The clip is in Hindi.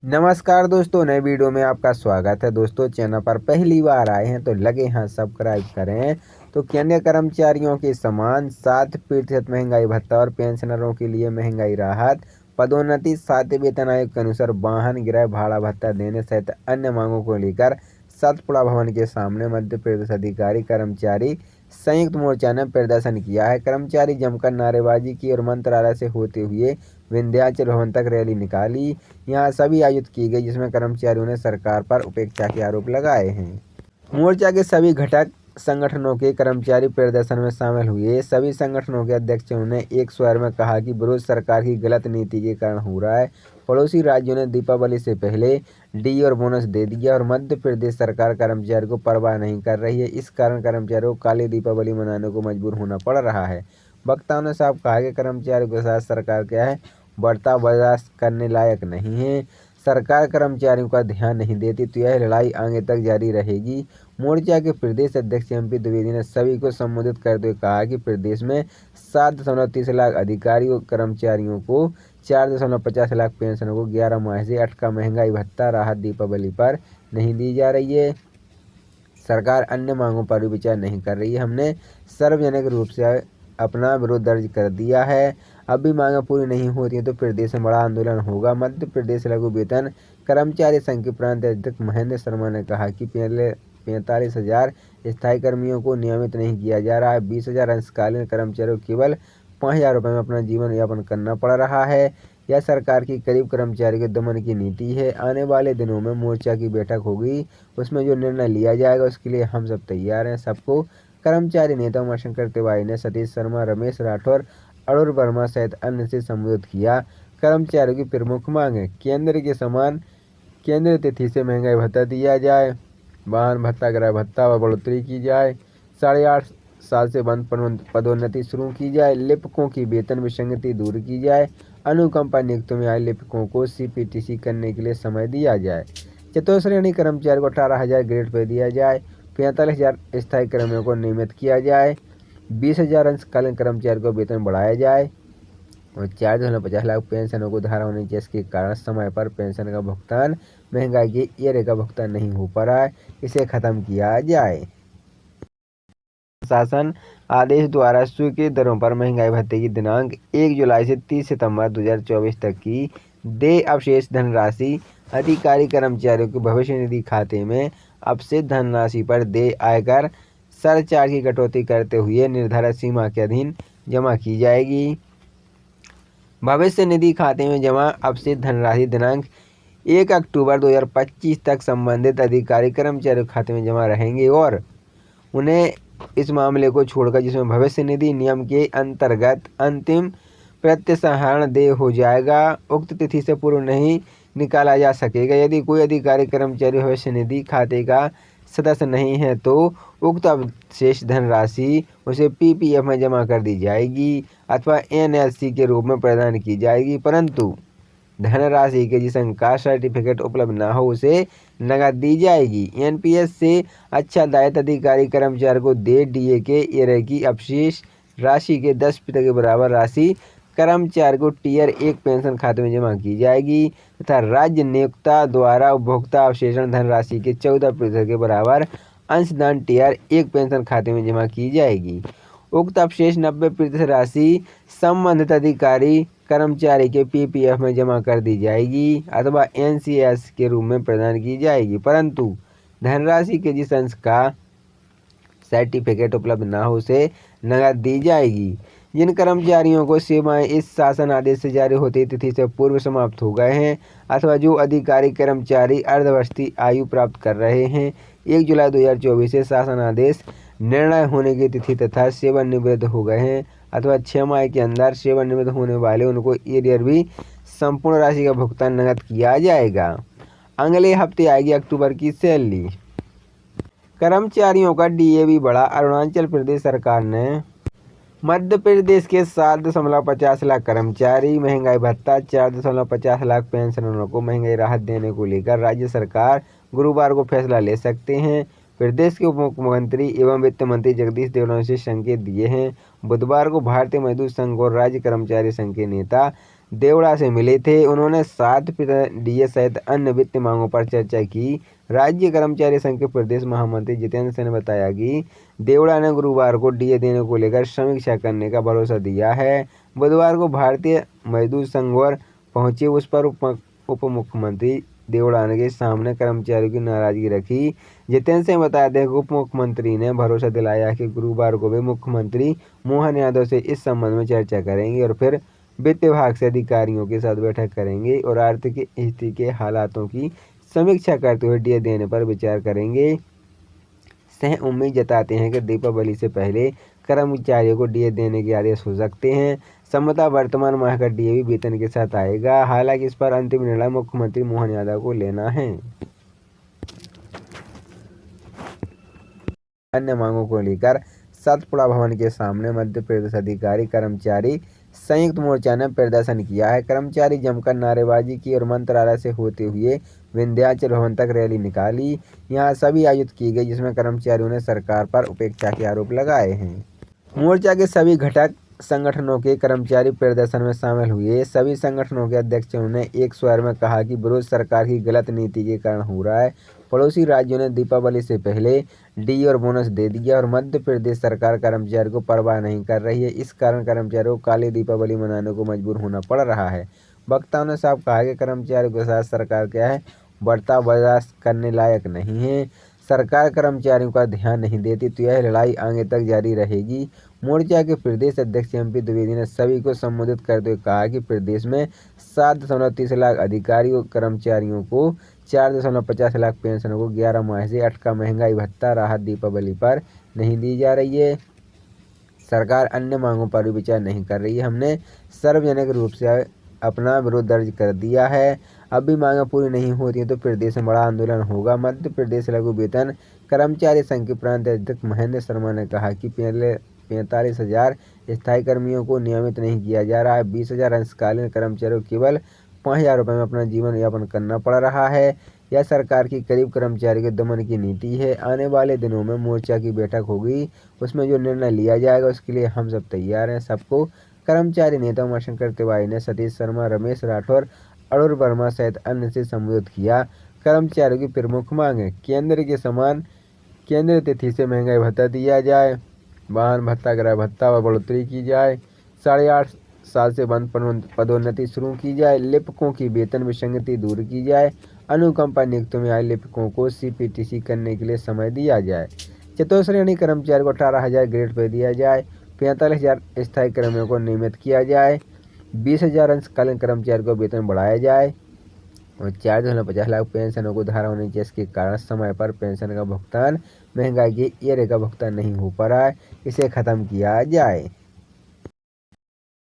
नमस्कार दोस्तों, नए वीडियो में आपका स्वागत है। दोस्तों, चैनल पर पहली बार आए हैं तो लगे हैं सब्सक्राइब करें। तो केंद्रीय कर्मचारियों के समान 7% महंगाई भत्ता और पेंशनरों के लिए महंगाई राहत, पदोन्नति, सातवें वेतन आयोग के अनुसार वाहन किराए भाड़ा भत्ता देने सहित अन्य मांगों को लेकर सतपुड़ा भवन के सामने मध्य प्रदेश अधिकारी कर्मचारी संयुक्त मोर्चा ने प्रदर्शन किया है। कर्मचारी जमकर नारेबाजी की और मंत्रालय से होते हुए विंध्याचल भवन तक रैली निकाली। यहाँ सभी आयोजित की गई, जिसमें कर्मचारियों ने सरकार पर उपेक्षा के आरोप लगाए हैं। मोर्चा के सभी घटक संगठनों के कर्मचारी प्रदर्शन में शामिल हुए। सभी संगठनों के अध्यक्षों ने एक स्वर में कहा कि विरोध सरकार की गलत नीति के कारण हो रहा है। पड़ोसी राज्यों ने दीपावली से पहले डी और बोनस दे दिया और मध्य प्रदेश सरकार कर्मचारी को परवाह नहीं कर रही है। इस कारण कर्मचारियों को काली दीपावली मनाने को मजबूर होना पड़ रहा है। वक्ताओं ने साफ कहा कि कर्मचारियों के साथ सरकार क्या है बर्ताव बर्दाश्त करने लायक नहीं है। सरकार कर्मचारियों का ध्यान नहीं देती तो यह लड़ाई आगे तक जारी रहेगी। मोर्चा के प्रदेश अध्यक्ष एमपी द्विवेदी ने सभी को संबोधित करते हुए कहा कि प्रदेश में 7.30 लाख अधिकारियों कर्मचारियों को 4.50 लाख पेंशनों को 11 माह से अटका महंगाई भत्ता राहत दीपावली पर नहीं दी जा रही है। सरकार अन्य मांगों पर भी विचार नहीं कर रही है। हमने सार्वजनिक रूप से अपना विरोध दर्ज कर दिया है। अब भी मांगें पूरी नहीं होती हैं तो प्रदेश में बड़ा आंदोलन होगा। मध्य प्रदेश लघु वेतन कर्मचारी संघ के प्रांत अध्यक्ष महेंद्र शर्मा ने कहा कि पहले 45,000 स्थायी कर्मियों को नियमित नहीं किया जा रहा है। 20,000 अंशकालीन कर्मचारियों को केवल 5,000 रुपये में अपना जीवन यापन करना पड़ रहा है। यह सरकार की गरीब कर्मचारी के दमन की नीति है। आने वाले दिनों में मोर्चा की बैठक होगी, उसमें जो निर्णय लिया जाएगा उसके लिए हम सब तैयार हैं। सबको कर्मचारी नेता उमाशंकर तिवारी ने सतीश शर्मा, रमेश राठौर, अरुण वर्मा सहित अन्य से संबोधित किया। कर्मचारियों की प्रमुख मांगे केंद्र के समान केंद्रीय तिथि से महंगाई भत्ता दिया जाए, वाहन भत्ता, गृह भत्ता और बढ़ोतरी की जाए, 8.5 साल से बंद पदोन्नति शुरू की जाए, लिपिकों की वेतन विसंगति दूर की जाए, अनुकंपा नियुक्तियों में आए लिपिकों को सीपीटीसी करने के लिए समय दिया जाए, चतुर्श्रेणी कर्मचारी को 18,000 ग्रेड पर दिया जाए, 45,000 स्थायी कर्मियों को नियमित किया जाए, 20,000 अंशकालीन कर्मचारी को वेतन बढ़ाया जाए और 4.50 लाख पेंशनों को धारा होने जिसके कारण समय पर पेंशन का भुगतान, महंगाई की एरे का भुगतान नहीं हो पा रहा है, इसे खत्म किया जाए। शासन आदेश द्वारा स्वीकृत दरों पर महंगाई भत्ते की दिनांक 1 जुलाई से 30 सितंबर 2024 तक की देय अवशेष धनराशि अधिकारी कर्मचारियों के भविष्य निधि खाते में अवशेष धनराशि पर देय आयकर सरचार्ज की कटौती करते हुए निर्धारित सीमा के अधीन जमा की जाएगी। भविष्य निधि खाते में जमा अवशेष धनराशि दिनांक 1 अक्टूबर 2025 तक संबंधित अधिकारी कर्मचारियों के खाते में जमा रहेंगे और उन्हें इस मामले को छोड़कर जिसमें भविष्य निधि नियम के अंतर्गत अंतिम प्रत्यसहरण देय हो जाएगा, उक्त तिथि से पूर्व नहीं निकाला जा सकेगा। यदि कोई अधिकारी कर्मचारी भविष्य निधि खाते का सदस्य नहीं है तो उक्त अवशेष धनराशि उसे पीपीएफ में जमा कर दी जाएगी अथवा एनएससी के रूप में प्रदान की जाएगी, परंतु धनराशि के जिसका सर्टिफिकेट उपलब्ध न हो उसे नकद दी जाएगी। एनपीएस से अच्छादायित अधिकारी कर्मचारी को दे डीए के एरे की अवशेष राशि के 10% के बराबर राशि कर्मचारी को टीयर 1 पेंशन खाते में जमा की जाएगी तथा राज्य नियोक्ता द्वारा उपभोक्ता अवशेषण धनराशि के 14% के बराबर अंशदान टीयर 1 पेंशन खाते में जमा की जाएगी। उक्त अवशेष 90% राशि संबंधित अधिकारी कर्मचारी के पीपीएफ में जमा कर दी जाएगी अथवा एनसीएस के रूप में प्रदान की जाएगी, परंतु धनराशि के जिस अंश का सर्टिफिकेट उपलब्ध न हो उसे नकद दी जाएगी। जिन कर्मचारियों को सेवाएं इस शासन आदेश से जारी होती तिथि से पूर्व समाप्त हो गए हैं अथवा जो अधिकारी कर्मचारी अर्धवर्षीय आयु प्राप्त कर रहे हैं 1 जुलाई 2024 से शासन आदेश निर्णय होने की तिथि तथा सेवानिवृत्त हो गए हैं अथवा 6 माह के अंदर सेवानिवृत्त होने वाले उनको एरियर भी संपूर्ण राशि का भुगतान नकद किया जाएगा। अगले हफ्ते आएगी अक्टूबर की सैलरी। कर्मचारियों का डीए भी बढ़ा। अरुणाचल प्रदेश सरकार ने मध्य प्रदेश के 7.50 लाख कर्मचारी महंगाई भत्ता, 4.50 लाख पेंशनरों को महंगाई राहत देने को लेकर राज्य सरकार गुरुवार को फैसला ले सकते हैं। प्रदेश के उप मुख्यमंत्री एवं वित्त मंत्री जगदीश देवड़ा ने संकेत दिए हैं। बुधवार को भारतीय मजदूर संघ और राज्य कर्मचारी संघ के नेता देवड़ा से मिले थे। उन्होंने 7% डीए सहित अन्य वित्त मांगों पर चर्चा की। राज्य कर्मचारी संघ के प्रदेश महामंत्री जितेंद्र सिंह ने बताया कि देवड़ा ने गुरुवार को डीए देने को लेकर समीक्षा करने का भरोसा दिया है। बुधवार को भारतीय मजदूर संघ और पहुंचे उस पर उप मुख्यमंत्री देवड़ा के सामने कर्मचारियों की नाराजगी रखी। जितेंद्र सिंह बताया था कि उप मुख्यमंत्री ने भरोसा दिलाया कि गुरुवार को वे मुख्यमंत्री मोहन यादव से इस संबंध में चर्चा करेंगे और फिर वित्त विभाग से अधिकारियों के साथ बैठक करेंगे और आर्थिक स्थिति के हालातों की समीक्षा करते हुए डीए देने पर विचार करेंगे। सिंह उम्मीद जताते हैं कि दीपावली से पहले कर्मचारियों को डीए देने के आदेश हो सकते हैं। संभवतः वर्तमान माह का डीए भी वेतन के साथ आएगा। हालांकि इस पर अंतिम निर्णय मुख्यमंत्री मोहन यादव को लेना है। अन्य मांगों को लेकर सतपुड़ा भवन के सामने मध्य प्रदेश अधिकारी कर्मचारी संयुक्त मोर्चा ने प्रदर्शन किया है। कर्मचारी जमकर नारेबाजी की और मंत्रालय से होते हुए विंध्याचल भवन तक रैली निकाली। यहां सभी आयोजित की गई, जिसमें कर्मचारियों ने सरकार पर उपेक्षा के आरोप लगाए हैं। मोर्चा के सभी घटक संगठनों के कर्मचारी प्रदर्शन में शामिल हुए। सभी संगठनों के अध्यक्षों ने एक स्वर में कहा कि विरोध सरकार की गलत नीति के कारण हो रहा है। पड़ोसी राज्यों ने दीपावली से पहले डी और बोनस दे दिया और मध्य प्रदेश सरकार कर्मचारियों को परवाह नहीं कर रही है। इस कारण कर्मचारियों को काली दीपावली मनाने को मजबूर होना पड़ रहा है। वक्ताओं ने साफ कहा कि कर्मचारियों के साथ सरकार क्या है बर्ताव बर्दाश्त करने लायक नहीं है। सरकार कर्मचारियों का ध्यान नहीं देती तो यह लड़ाई आगे तक जारी रहेगी। मोर्चा के प्रदेश अध्यक्ष एमपी द्विवेदी ने सभी को संबोधित करते हुए कहा कि प्रदेश में 7.30 लाख अधिकारियों कर्मचारियों को 4.50 लाख पेंशनों को 11 माह से अटका महंगाई भत्ता राहत दीपावली पर नहीं दी जा रही है। सरकार अन्य मांगों पर भी विचार नहीं कर रही है। हमने सार्वजनिक रूप से अपना विरोध दर्ज कर दिया है। अब भी मांगें पूरी नहीं होती हैं तो प्रदेश में बड़ा आंदोलन होगा। मध्य प्रदेश लघु वेतन कर्मचारी संघ के प्रांत अध्यक्ष महेंद्र शर्मा ने कहा कि पहले 45,000 स्थायी कर्मियों को नियमित नहीं किया जा रहा है। 20,000 अंशकालीन कर्मचारियों को केवल 5,000 रुपये में अपना जीवन यापन करना पड़ रहा है। यह सरकार की गरीब कर्मचारी के दमन की नीति है। आने वाले दिनों में मोर्चा की बैठक होगी, उसमें जो निर्णय लिया जाएगा उसके लिए हम सब तैयार हैं। सबको कर्मचारी नेता उमाशंकर तिवारी ने सतीश शर्मा, रमेश राठौर, अरुण वर्मा सहित अन्य से संबोधित किया। कर्मचारियों की प्रमुख मांग है केंद्र के समान केंद्र तिथि से महंगाई भत्ता दिया जाए, वाहन भत्ता, गृह भत्ता व बढ़ोतरी की जाए, 8.5 साल से बंद पदोन्नति शुरू की जाए, लिपिकों की वेतन विसंगति दूर की जाए, अनुकंपा नियुक्तियों में आए लिपिकों को सीपीटीसी करने के लिए समय दिया जाए, चतुर्श्रेणी कर्मचारी को 18,000 ग्रेड पे दिया जाए, 45,000 स्थायी कर्मियों को नियमित किया जाए, 20,000 अंशकालीन कर्मचारी को वेतन बढ़ाया जाए और 4.50 लाख पेंशनों को धारा होनी चाहिए। इसके कारण समय पर पेंशन का भुगतान, महंगाई की ये रेखा भुगतान नहीं हो पा रहा है, इसे खत्म किया जाए।